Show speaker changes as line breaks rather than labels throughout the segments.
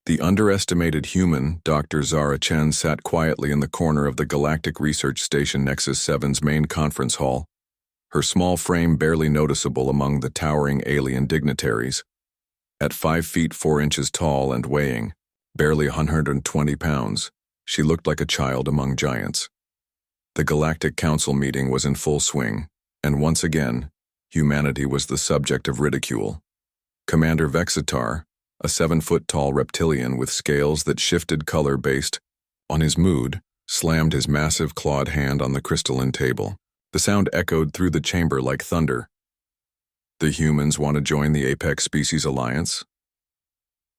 The underestimated human, Dr. Zara Chen, sat quietly in the corner of the Galactic Research Station Nexus 7's main conference hall, her small frame barely noticeable among the towering alien dignitaries. At 5 feet 4 inches tall and weighing barely 120 pounds, she looked like a child among giants. The Galactic Council meeting was in full swing, and once again, humanity was the subject of ridicule. Commander Vexitar, a 7-foot-tall reptilian with scales that shifted color based on his mood, slammed his massive clawed hand on the crystalline table. The sound echoed through the chamber like thunder. The humans want to join the Apex Species Alliance?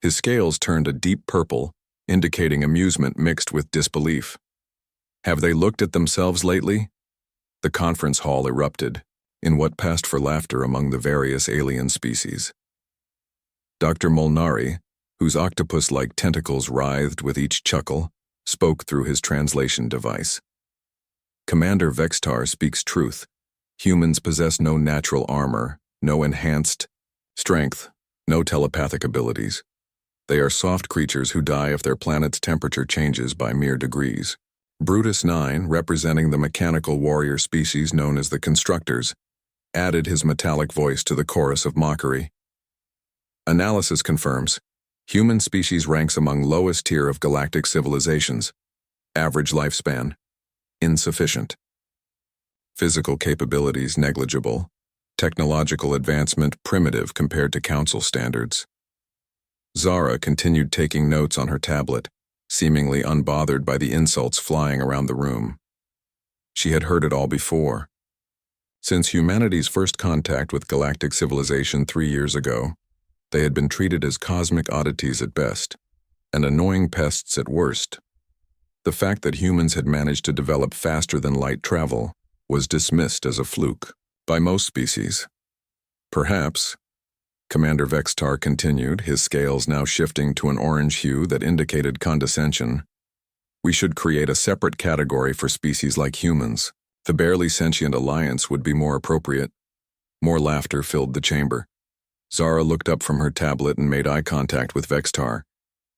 His scales turned a deep purple, indicating amusement mixed with disbelief. Have they looked at themselves lately? The conference hall erupted, in what passed for laughter among the various alien species. Dr. Molnari, whose octopus-like tentacles writhed with each chuckle, spoke through his translation device. Commander Vexitar speaks truth. Humans possess no natural armor, no enhanced strength, no telepathic abilities. They are soft creatures who die if their planet's temperature changes by mere degrees. Brutus 9, representing the mechanical warrior species known as the Constructors, added his metallic voice to the chorus of mockery. Analysis confirms, human species ranks among lowest tier of galactic civilizations. Average lifespan, insufficient. Physical capabilities negligible. Technological advancement primitive compared to council standards. Zara continued taking notes on her tablet, seemingly unbothered by the insults flying around the room. She had heard it all before. Since humanity's first contact with galactic civilization 3 years ago, they had been treated as cosmic oddities at best, and annoying pests at worst. The fact that humans had managed to develop faster than light travel was dismissed as a fluke by most species. Perhaps, Commander Vexitar continued, his scales now shifting to an orange hue that indicated condescension, we should create a separate category for species like humans. The barely sentient alliance would be more appropriate. More laughter filled the chamber. Zara looked up from her tablet and made eye contact with Vexitar.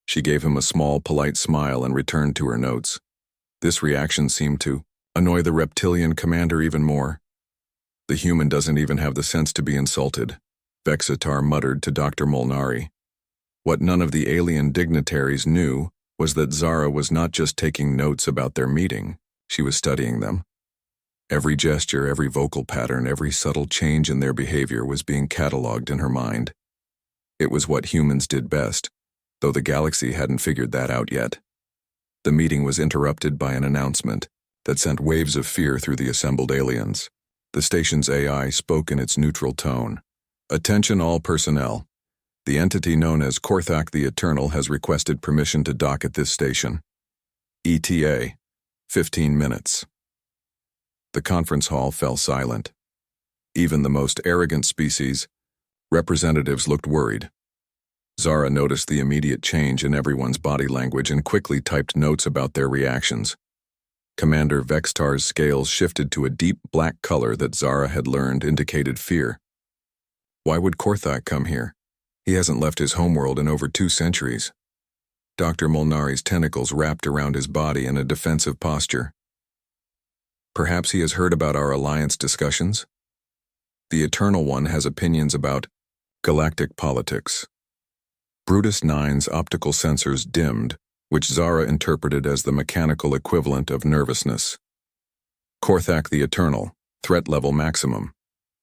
She gave him a small, polite smile and returned to her notes. This reaction seemed to annoy the reptilian commander even more. The human doesn't even have the sense to be insulted, Vexitar muttered to Dr. Molnari. What none of the alien dignitaries knew was that Zara was not just taking notes about their meeting, she was studying them. Every gesture, every vocal pattern, every subtle change in their behavior was being catalogued in her mind. It was what humans did best, though the galaxy hadn't figured that out yet. The meeting was interrupted by an announcement that sent waves of fear through the assembled aliens. The station's AI spoke in its neutral tone. Attention all personnel. The entity known as Korthak the Eternal has requested permission to dock at this station. ETA, 15 minutes. The conference hall fell silent. Even the most arrogant species, representatives looked worried. Zara noticed the immediate change in everyone's body language and quickly typed notes about their reactions. Commander Vexitar's scales shifted to a deep black color that Zara had learned indicated fear. Why would Korthak come here? He hasn't left his homeworld in over 2 centuries. Dr. Molnari's tentacles wrapped around his body in a defensive posture. Perhaps he has heard about our alliance discussions? The Eternal One has opinions about galactic politics. Brutus 9's optical sensors dimmed, which Zara interpreted as the mechanical equivalent of nervousness. Korthak the Eternal, threat level maximum.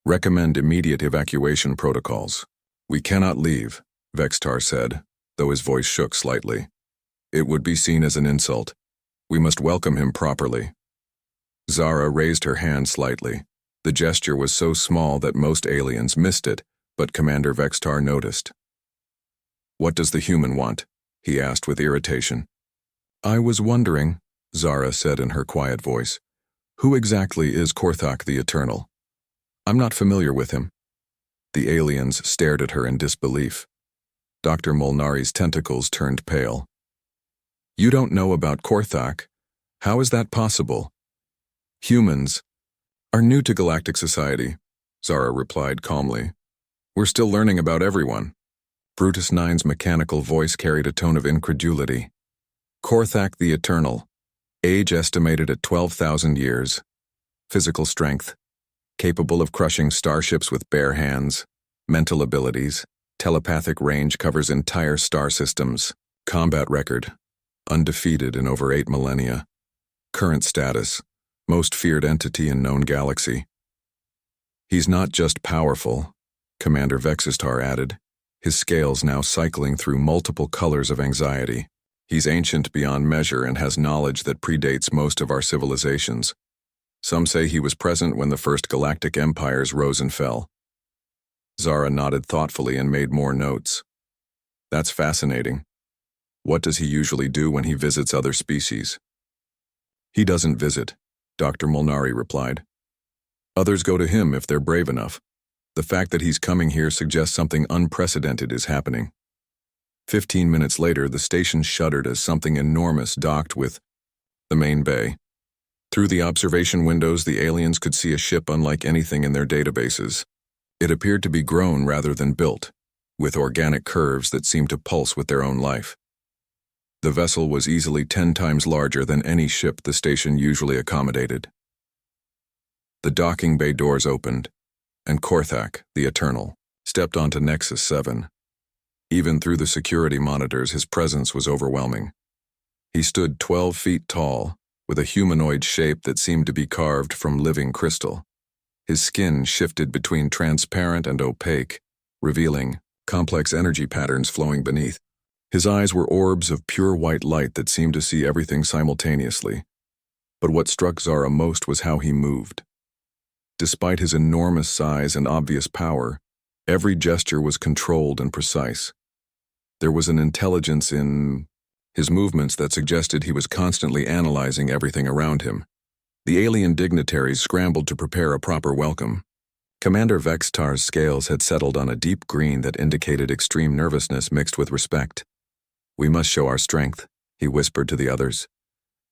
Recommend immediate evacuation protocols. We cannot leave, Vexitar said, though his voice shook slightly. It would be seen as an insult. We must welcome him properly. Zara raised her hand slightly. The gesture was so small that most aliens missed it, but Commander Vexitar noticed. What does the human want? He asked with irritation. I was wondering, Zara said in her quiet voice, who exactly is Korthak the Eternal? I'm not familiar with him. The aliens stared at her in disbelief. Dr. Molnari's tentacles turned pale. You don't know about Korthak? How is that possible? Humans are new to galactic society, Zara replied calmly. We're still learning about everyone. Brutus Nine's mechanical voice carried a tone of incredulity. Korthak the Eternal. Age estimated at 12,000 years. Physical strength. Capable of crushing starships with bare hands. Mental abilities. Telepathic range covers entire star systems. Combat record. Undefeated in over 8 millennia. Current status. Most feared entity in known galaxy. He's not just powerful, Commander Vexistar added, his scales now cycling through multiple colors of anxiety. He's ancient beyond measure and has knowledge that predates most of our civilizations. Some say he was present when the first galactic empires rose and fell. Zara nodded thoughtfully and made more notes. That's fascinating. What does he usually do when he visits other species? He doesn't visit, Dr. Molnari replied. Others go to him if they're brave enough. The fact that he's coming here suggests something unprecedented is happening. 15 minutes later, the station shuddered as something enormous docked with the main bay. Through the observation windows, the aliens could see a ship unlike anything in their databases. It appeared to be grown rather than built, with organic curves that seemed to pulse with their own life. The vessel was easily 10 times larger than any ship the station usually accommodated. The docking bay doors opened, and Korthak, the Eternal, stepped onto Nexus 7. Even through the security monitors, his presence was overwhelming. He stood 12 feet tall, with a humanoid shape that seemed to be carved from living crystal. His skin shifted between transparent and opaque, revealing complex energy patterns flowing beneath. His eyes were orbs of pure white light that seemed to see everything simultaneously. But what struck Zara most was how he moved. Despite his enormous size and obvious power, every gesture was controlled and precise. There was an intelligence in his movements that suggested he was constantly analyzing everything around him. The alien dignitaries scrambled to prepare a proper welcome. Commander Vextar's scales had settled on a deep green that indicated extreme nervousness mixed with respect. "We must show our strength," he whispered to the others.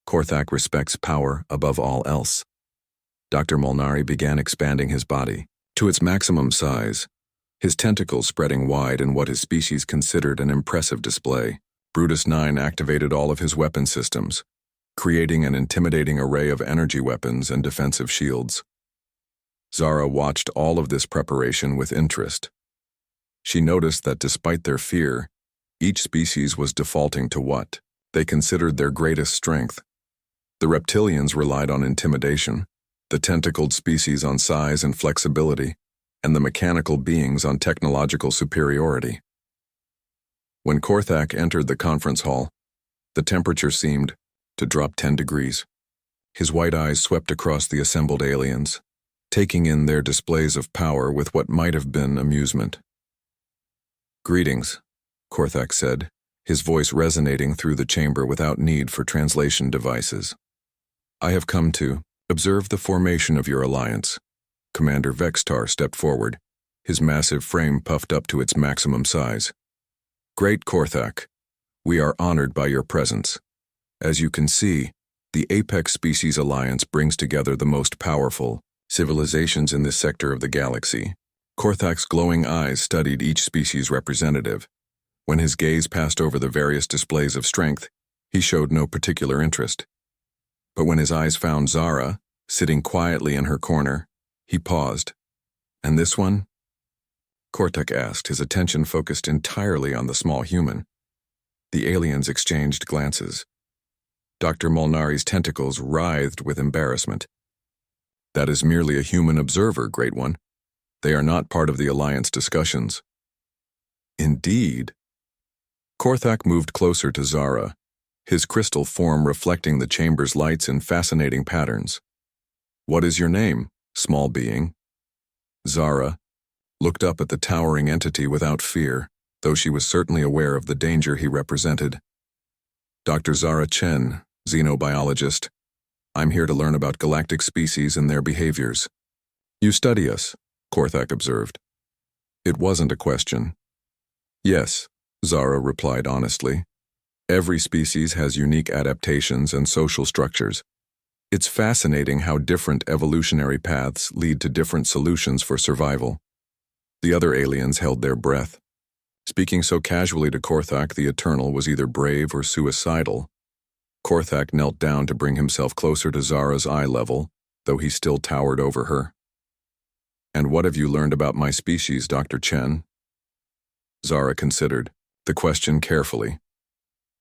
"Korthak respects power above all else." Dr. Molnari began expanding his body to its maximum size, his tentacles spreading wide in what his species considered an impressive display. Brutus 9 activated all of his weapon systems, creating an intimidating array of energy weapons and defensive shields. Zara watched all of this preparation with interest. She noticed that despite their fear, each species was defaulting to what they considered their greatest strength. The reptilians relied on intimidation, the tentacled species on size and flexibility, and the mechanical beings on technological superiority. When Korthak entered the conference hall, the temperature seemed to drop 10 degrees. His white eyes swept across the assembled aliens, taking in their displays of power with what might have been amusement. "Greetings," Korthak said, his voice resonating through the chamber without need for translation devices. "I have come to observe the formation of your alliance." Commander Vextar stepped forward, his massive frame puffed up to its maximum size. "Great Korthak, we are honored by your presence. As you can see, the Apex Species Alliance brings together the most powerful civilizations in this sector of the galaxy." Korthak's glowing eyes studied each species representative. When his gaze passed over the various displays of strength, he showed no particular interest. But when his eyes found Zara, sitting quietly in her corner, he paused. "And this one?" Korthak asked, his attention focused entirely on the small human. The aliens exchanged glances. Dr. Molnari's tentacles writhed with embarrassment. "That is merely a human observer, Great One. They are not part of the Alliance discussions." "Indeed." Korthak moved closer to Zara, his crystal form reflecting the chamber's lights in fascinating patterns. "What is your name, small being?" Zara looked up at the towering entity without fear, though she was certainly aware of the danger he represented. "Dr. Zara Chen, xenobiologist. I'm here to learn about galactic species and their behaviors." "You study us," Korthak observed. It wasn't a question. "Yes," Zara replied honestly. "Every species has unique adaptations and social structures. It's fascinating how different evolutionary paths lead to different solutions for survival." The other aliens held their breath. Speaking so casually to Korthak the Eternal was either brave or suicidal. Korthak knelt down to bring himself closer to Zara's eye level, though he still towered over her. "And what have you learned about my species, Dr. Chen?" Zara considered the question carefully.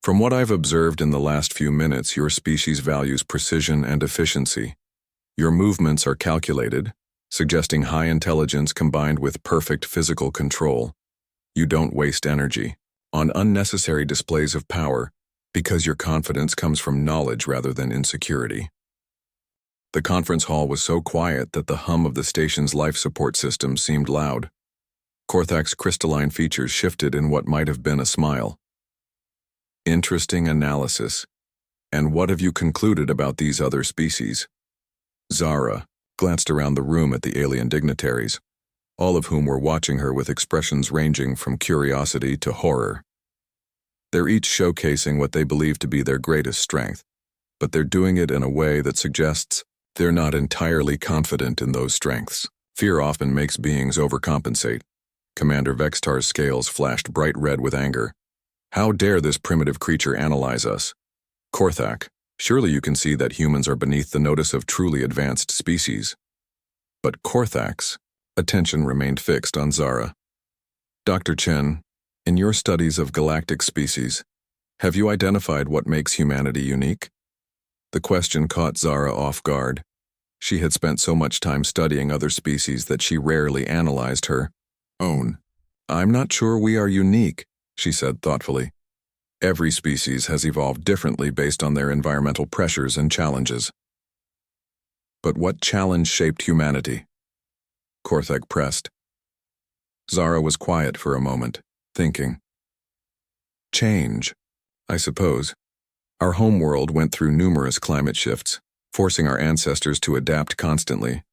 "From what I've observed in the last few minutes, your species values precision and efficiency. Your movements are calculated, suggesting high intelligence combined with perfect physical control. You don't waste energy on unnecessary displays of power because your confidence comes from knowledge rather than insecurity." The conference hall was so quiet that the hum of the station's life support system seemed loud. Korthak's crystalline features shifted in what might have been a smile. "Interesting analysis. And what have you concluded about these other species?" Zara glanced around the room at the alien dignitaries, all of whom were watching her with expressions ranging from curiosity to horror. They're each showcasing what they believe to be their greatest strength, but they're doing it in a way that suggests they're not entirely confident in those strengths. Fear often makes beings overcompensate. Commander Vextar's scales flashed bright red with anger. "How dare this primitive creature analyze us? Korthak, surely you can see that humans are beneath the notice of truly advanced species." But Korthak's attention remained fixed on Zara. "Dr. Chen, in your studies of galactic species, have you identified what makes humanity unique?" The question caught Zara off guard. She had spent so much time studying other species that she rarely analyzed her own. "I'm not sure we are unique," she said thoughtfully. "Every species has evolved differently based on their environmental pressures and challenges." "But what challenge shaped humanity?" Korthak pressed. Zara was quiet for a moment, thinking. "Change, I suppose. Our homeworld went through numerous climate shifts, forcing our ancestors to adapt constantly.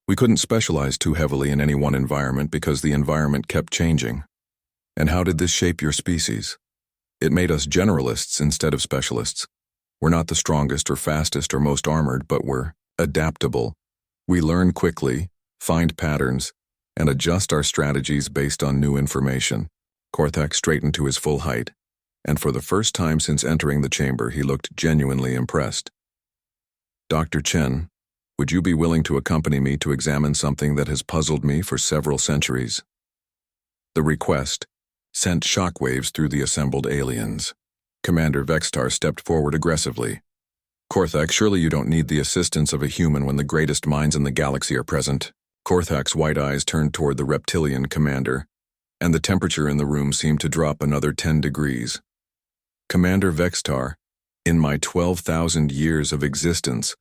We couldn't specialize too heavily in any one environment because the environment kept changing. And how did this shape your species? It made us generalists instead of specialists. We're not the strongest or fastest or most armored, but we're adaptable. We learn quickly, find patterns, and adjust our strategies based on new information." Korthak straightened to his full height, and for the first time since entering the chamber he looked genuinely impressed. "Dr. Chen, would you be willing to accompany me to examine something that has puzzled me for several centuries?" The request sent shockwaves through the assembled aliens. Commander Vextar stepped forward aggressively. "Korthak, surely you don't need the assistance of a human when the greatest minds in the galaxy are present." Korthak's white eyes turned toward the reptilian commander, and the temperature in the room seemed to drop another 10 degrees. "Commander Vextar, in my 12,000 years of existence,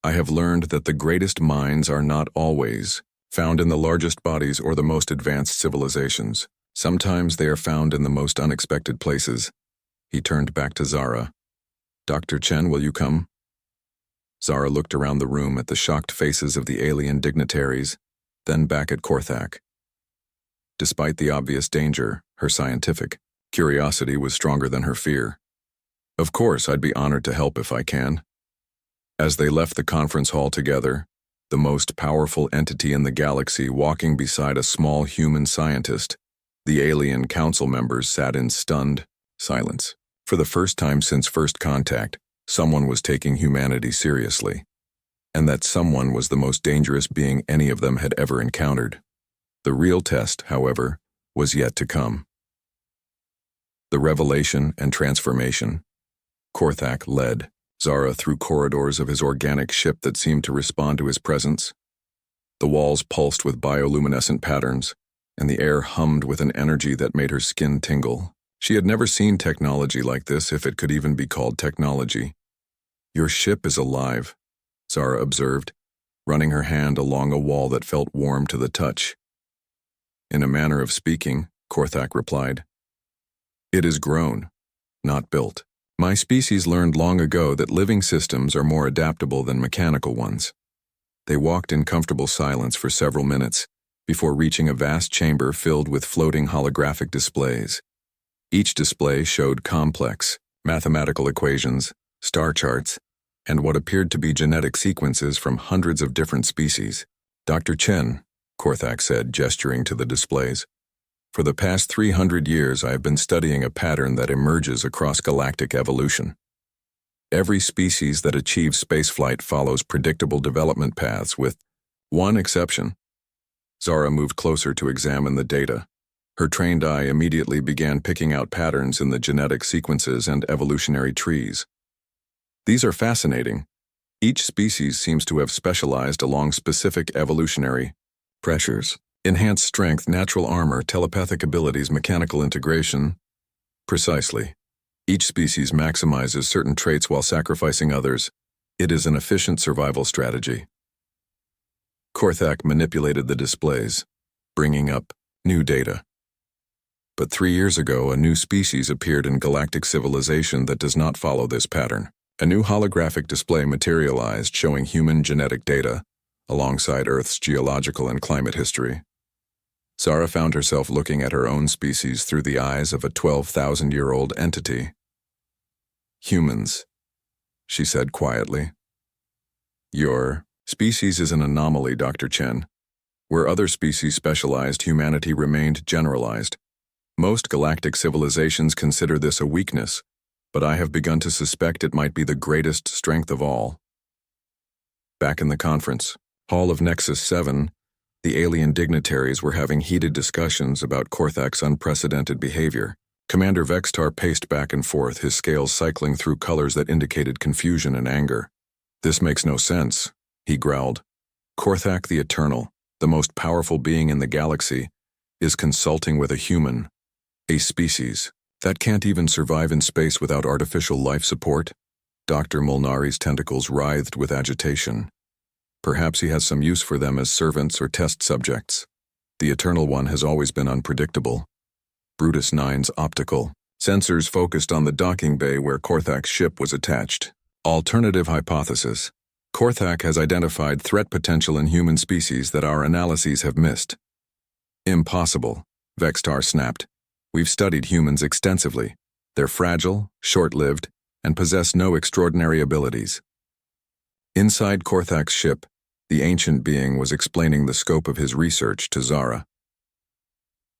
I have learned that the greatest minds are not always found in the largest bodies or the most advanced civilizations. Sometimes they are found in the most unexpected places." He turned back to Zara. "Dr. Chen, will you come?" Zara looked around the room at the shocked faces of the alien dignitaries, then back at Korthak. Despite the obvious danger, her scientific curiosity was stronger than her fear. "Of course, I'd be honored to help if I can." As they left the conference hall together, the most powerful entity in the galaxy walking beside a small human scientist, the alien council members sat in stunned silence. For the first time since first contact, someone was taking humanity seriously, and that someone was the most dangerous being any of them had ever encountered. The real test, however, was yet to come. The revelation and transformation. Korthak led Zara through corridors of his organic ship that seemed to respond to his presence. The walls pulsed with bioluminescent patterns, and the air hummed with an energy that made her skin tingle. She had never seen technology like this, if it could even be called technology. "Your ship is alive," Zara observed, running her hand along a wall that felt warm to the touch. "In a manner of speaking," Korthak replied. "It is grown, not built. My species learned long ago that living systems are more adaptable than mechanical ones." They walked in comfortable silence for several minutes before reaching a vast chamber filled with floating holographic displays. Each display showed complex mathematical equations, star charts, and what appeared to be genetic sequences from hundreds of different species. "Dr. Chen," Korthak said, gesturing to the displays, For the past 300 years, I have been studying a pattern that emerges across galactic evolution. Every species that achieves spaceflight follows predictable development paths, with one exception. Zara moved closer to examine the data. Her trained eye immediately began picking out patterns in the genetic sequences and evolutionary trees. These are fascinating. Each species seems to have specialized along specific evolutionary pressures. Enhanced strength, natural armor, telepathic abilities, mechanical integration. Precisely. Each species maximizes certain traits while sacrificing others. It is an efficient survival strategy. Korthak manipulated the displays, bringing up new data. But 3 years ago, a new species appeared in galactic civilization that does not follow this pattern. A new holographic display materialized showing human genetic data, alongside Earth's geological and climate history. Zara found herself looking at her own species through the eyes of a 12,000-year-old entity. Humans, she said quietly. Your species is an anomaly, Dr. Chen. Where other species specialized, humanity remained generalized. Most galactic civilizations consider this a weakness, but I have begun to suspect it might be the greatest strength of all. Back in the conference hall of Nexus 7, the alien dignitaries were having heated discussions about Korthak's unprecedented behavior. Commander Vextar paced back and forth, his scales cycling through colors that indicated confusion and anger. "This makes no sense," he growled. "Korthak the Eternal, the most powerful being in the galaxy, is consulting with a human, a species that can't even survive in space without artificial life support." Dr. Molnari's tentacles writhed with agitation. Perhaps he has some use for them as servants or test subjects. The Eternal One has always been unpredictable. Brutus 9's optical sensors focused on the docking bay where Korthak's ship was attached. Alternative hypothesis. Korthak has identified threat potential in human species that our analyses have missed. Impossible, Vextar snapped. We've studied humans extensively. They're fragile, short-lived, and possess no extraordinary abilities. Inside Korthak's ship, the ancient being was explaining the scope of his research to Zara.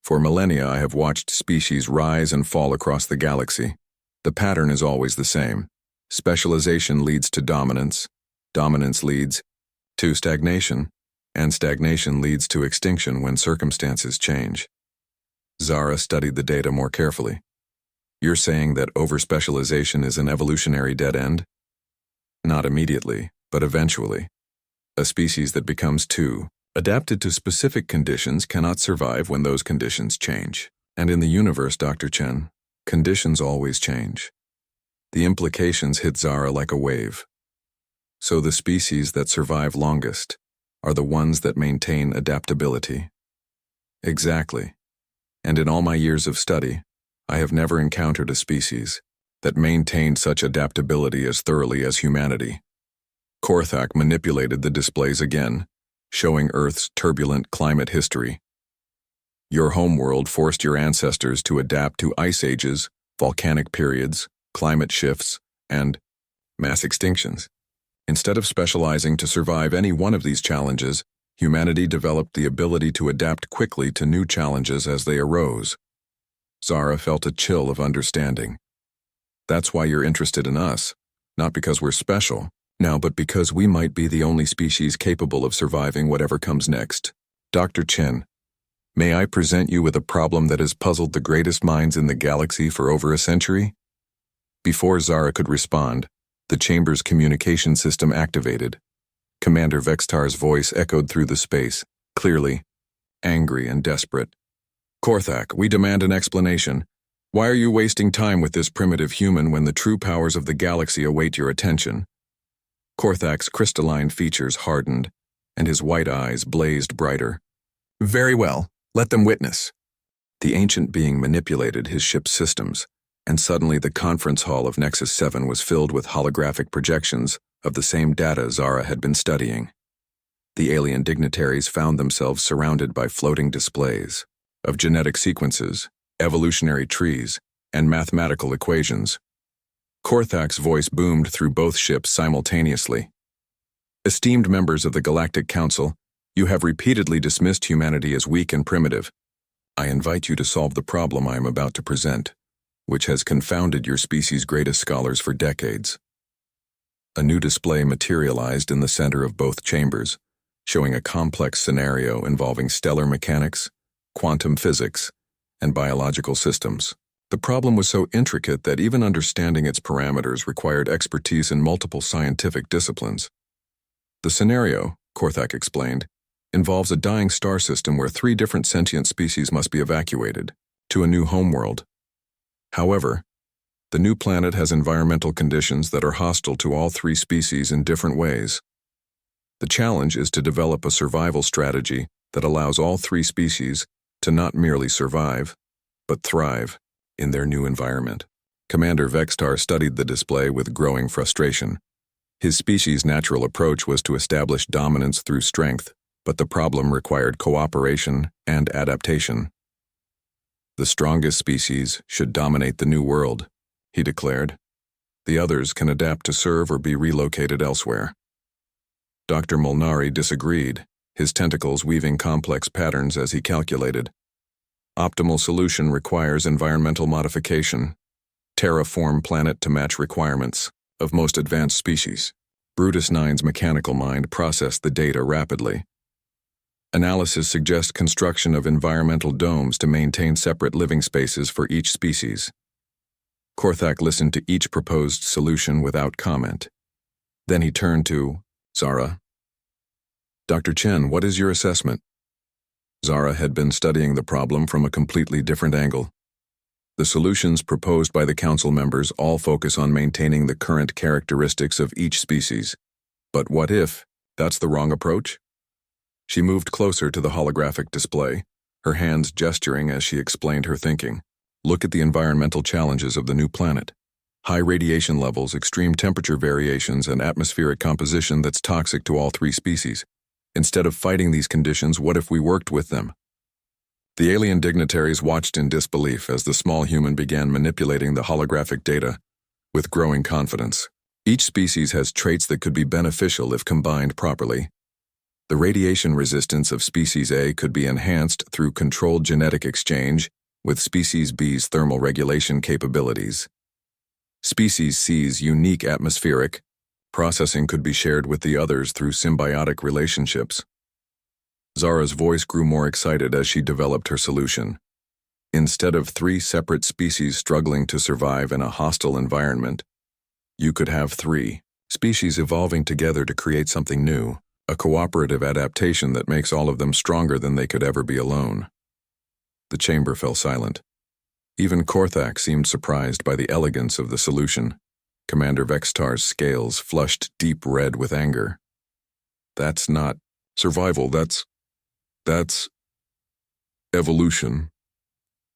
For millennia, I have watched species rise and fall across the galaxy. The pattern is always the same. Specialization leads to dominance, dominance leads to stagnation, and stagnation leads to extinction when circumstances change. Zara studied the data more carefully. You're saying that overspecialization is an evolutionary dead end? Not immediately, but eventually. A species that becomes too adapted to specific conditions cannot survive when those conditions change. And in the universe, Dr. Chen, conditions always change. The implications hit Zara like a wave. So the species that survive longest are the ones that maintain adaptability. Exactly. And in all my years of study, I have never encountered a species that maintained such adaptability as thoroughly as humanity. Korthak manipulated the displays again, showing Earth's turbulent climate history. Your homeworld forced your ancestors to adapt to ice ages, volcanic periods, climate shifts, and mass extinctions. Instead of specializing to survive any one of these challenges, humanity developed the ability to adapt quickly to new challenges as they arose. Zara felt a chill of understanding. That's why you're interested in us, not because we're special, now, but because we might be the only species capable of surviving whatever comes next. Dr. Chen, may I present you with a problem that has puzzled the greatest minds in the galaxy for over a century? Before Zara could respond, the chamber's communication system activated. Commander Vextar's voice echoed through the space, clearly, angry and desperate. Korthak, we demand an explanation. Why are you wasting time with this primitive human when the true powers of the galaxy await your attention? Korthak's crystalline features hardened, and his white eyes blazed brighter. Very well, let them witness. The ancient being manipulated his ship's systems, and suddenly the conference hall of Nexus 7 was filled with holographic projections of the same data Zara had been studying. The alien dignitaries found themselves surrounded by floating displays of genetic sequences, evolutionary trees, and mathematical equations. Korthak's voice boomed through both ships simultaneously. Esteemed members of the Galactic Council, you have repeatedly dismissed humanity as weak and primitive. I invite you to solve the problem I am about to present, which has confounded your species' greatest scholars for decades. A new display materialized in the center of both chambers, showing a complex scenario involving stellar mechanics, quantum physics, and biological systems. The problem was so intricate that even understanding its parameters required expertise in multiple scientific disciplines. The scenario, Korthak explained, involves a dying star system where 3 different sentient species must be evacuated to a new homeworld. However, the new planet has environmental conditions that are hostile to all 3 species in different ways. The challenge is to develop a survival strategy that allows all 3 species to not merely survive, but thrive in their new environment. Commander Vextar studied the display with growing frustration. His species' natural approach was to establish dominance through strength, but the problem required cooperation and adaptation. The strongest species should dominate the new world, he declared. The others can adapt to serve or be relocated elsewhere. Dr. Molnari disagreed, his tentacles weaving complex patterns as he calculated. Optimal solution requires environmental modification. Terraform planet to match requirements of most advanced species. Brutus 9's mechanical mind processed the data rapidly. Analysis suggests construction of environmental domes to maintain separate living spaces for each species. Korthak listened to each proposed solution without comment. Then he turned to Zara. Dr. Chen, what is your assessment? Zara had been studying the problem from a completely different angle. The solutions proposed by the council members all focus on maintaining the current characteristics of each species. But what if that's the wrong approach? She moved closer to the holographic display, her hands gesturing as she explained her thinking. Look at the environmental challenges of the new planet. High radiation levels, extreme temperature variations, and atmospheric composition that's toxic to all 3 species. Instead of fighting these conditions, what if we worked with them? The alien dignitaries watched in disbelief as the small human began manipulating the holographic data with growing confidence. Each species has traits that could be beneficial if combined properly. The radiation resistance of Species A could be enhanced through controlled genetic exchange with Species B's thermal regulation capabilities. Species C's unique atmospheric processing could be shared with the others through symbiotic relationships. Zara's voice grew more excited as she developed her solution. Instead of 3 separate species struggling to survive in a hostile environment, you could have 3 species evolving together to create something new. A cooperative adaptation that makes all of them stronger than they could ever be alone. The chamber fell silent. Even Korthak seemed surprised by the elegance of the solution. Commander Vextar's scales flushed deep red with anger. That's not survival, that's evolution,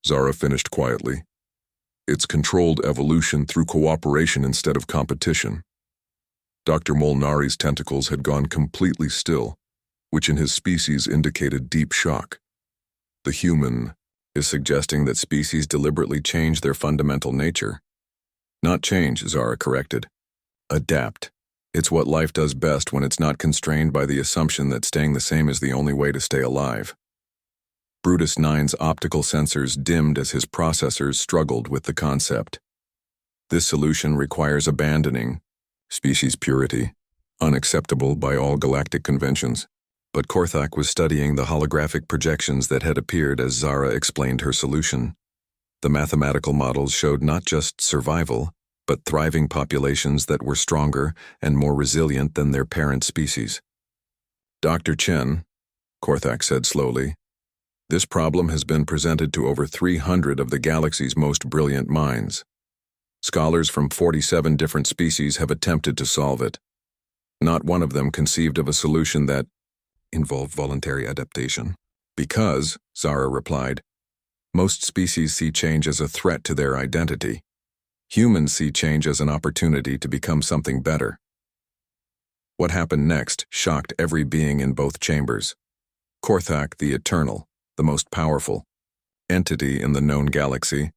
Zara finished quietly. It's controlled evolution through cooperation instead of competition. Dr. Molnari's tentacles had gone completely still, which in his species indicated deep shock. The human is suggesting that species deliberately change their fundamental nature. Not change, Zara corrected. Adapt. It's what life does best when it's not constrained by the assumption that staying the same is the only way to stay alive. Brutus 9's optical sensors dimmed as his processors struggled with the concept. This solution requires abandoning species purity, unacceptable by all galactic conventions. But Korthak was studying the holographic projections that had appeared as Zara explained her solution. The mathematical models showed not just survival, but thriving populations that were stronger and more resilient than their parent species. Dr. Chen, Korthak said slowly, this problem has been presented to over 300 of the galaxy's most brilliant minds. Scholars from 47 different species have attempted to solve it. Not one of them conceived of a solution that involved voluntary adaptation. Because, Zara replied, most species see change as a threat to their identity. Humans see change as an opportunity to become something better. What happened next shocked every being in both chambers. Korthak, the eternal, the most powerful entity in the known galaxy,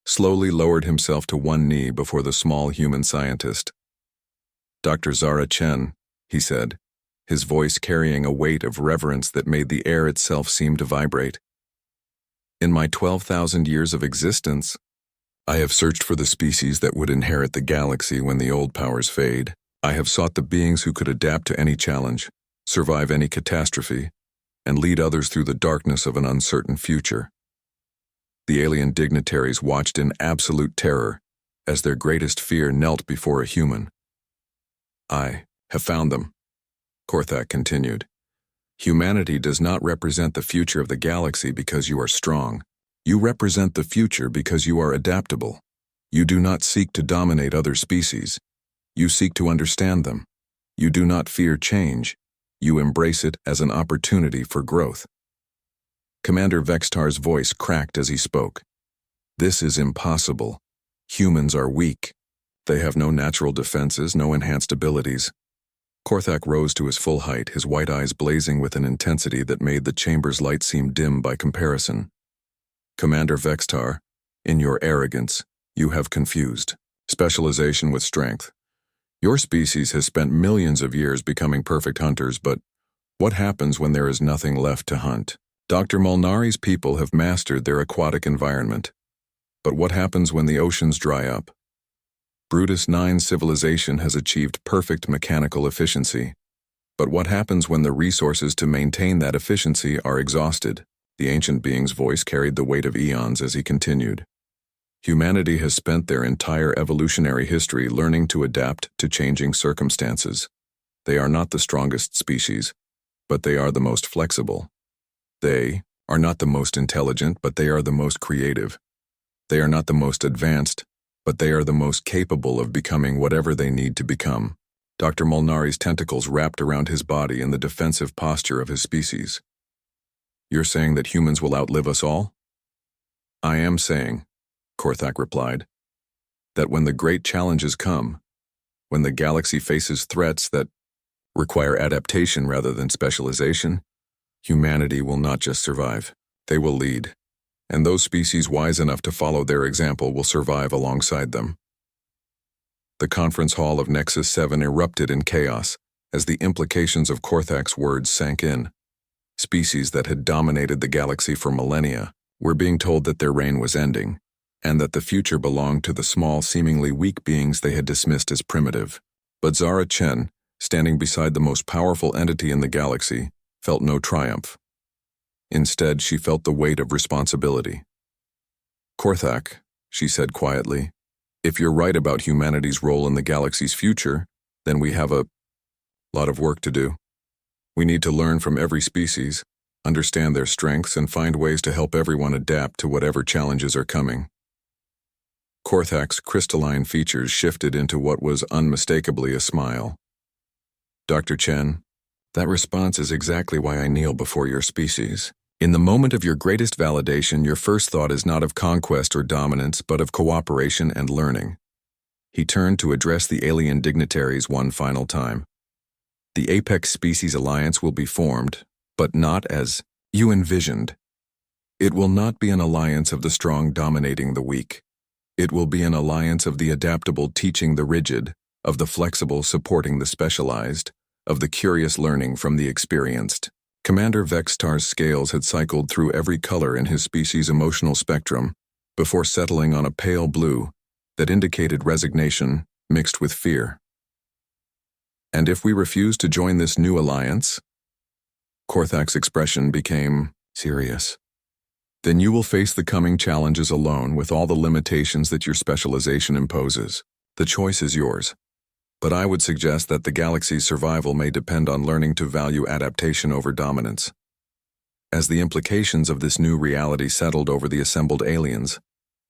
slowly lowered himself to one knee before the small human scientist. Dr. Zara Chen, he said, his voice carrying a weight of reverence that made the air itself seem to vibrate. In my 12,000 years of existence, I have searched for the species that would inherit the galaxy when the old powers fade. I have sought the beings who could adapt to any challenge, survive any catastrophe, and lead others through the darkness of an uncertain future. The alien dignitaries watched in absolute terror as their greatest fear knelt before a human. I have found them, Korthak continued. Humanity does not represent the future of the galaxy because you are strong. You represent the future because you are adaptable. You do not seek to dominate other species. You seek to understand them. You do not fear change. You embrace it as an opportunity for growth. Commander Vextar's voice cracked as he spoke. This is impossible. Humans are weak. They have no natural defenses, no enhanced abilities. Korthak rose to his full height, his white eyes blazing with an intensity that made the chamber's light seem dim by comparison. Commander Vextar, in your arrogance, you have confused specialization with strength. Your species has spent millions of years becoming perfect hunters, but what happens when there is nothing left to hunt? Dr. Molnari's people have mastered their aquatic environment. But what happens when the oceans dry up? Brutus 9's civilization has achieved perfect mechanical efficiency. But what happens when the resources to maintain that efficiency are exhausted? The ancient being's voice carried the weight of eons as he continued. Humanity has spent their entire evolutionary history learning to adapt to changing circumstances. They are not the strongest species, but they are the most flexible. They are not the most intelligent, but they are the most creative. They are not the most advanced, but they are the most capable of becoming whatever they need to become. Dr. Molnari's tentacles wrapped around his body in the defensive posture of his species. You're saying that humans will outlive us all? I am saying, Korthak replied, that when the great challenges come, when the galaxy faces threats that require adaptation rather than specialization, humanity will not just survive, they will lead. And those species wise enough to follow their example will survive alongside them. The conference hall of Nexus 7 erupted in chaos as the implications of Korthak's words sank in. Species that had dominated the galaxy for millennia were being told that their reign was ending, and that the future belonged to the small, seemingly weak beings they had dismissed as primitive. But Zara Chen, standing beside the most powerful entity in the galaxy, felt no triumph. Instead, she felt the weight of responsibility. Korthak, she said quietly, if you're right about humanity's role in the galaxy's future, then we have a lot of work to do. We need to learn from every species, understand their strengths, and find ways to help everyone adapt to whatever challenges are coming. Korthak's crystalline features shifted into what was unmistakably a smile. Dr. Chen, that response is exactly why I kneel before your species. In the moment of your greatest validation, your first thought is not of conquest or dominance, but of cooperation and learning. He turned to address the alien dignitaries one final time. The Apex Species Alliance will be formed, but not as you envisioned. It will not be an alliance of the strong dominating the weak. It will be an alliance of the adaptable teaching the rigid, of the flexible supporting the specialized, of the curious learning from the experienced. Commander Vextar's scales had cycled through every color in his species' emotional spectrum before settling on a pale blue that indicated resignation mixed with fear. And if we refuse to join this new alliance, Korthak's expression became serious. Then you will face the coming challenges alone with all the limitations that your specialization imposes. The choice is yours. But I would suggest that the galaxy's survival may depend on learning to value adaptation over dominance. As the implications of this new reality settled over the assembled aliens,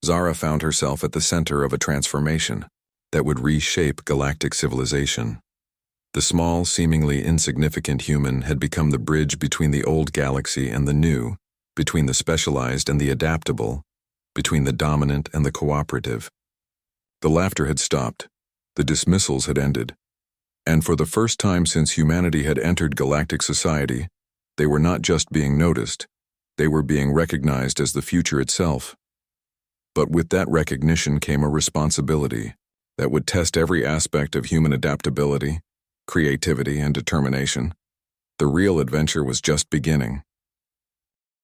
Zara found herself at the center of a transformation that would reshape galactic civilization. The small, seemingly insignificant human had become the bridge between the old galaxy and the new, between the specialized and the adaptable, between the dominant and the cooperative. The laughter had stopped. The dismissals had ended, and for the first time since humanity had entered galactic society, they were not just being noticed, they were being recognized as the future itself. But with that recognition came a responsibility that would test every aspect of human adaptability, creativity, and determination. The real adventure was just beginning.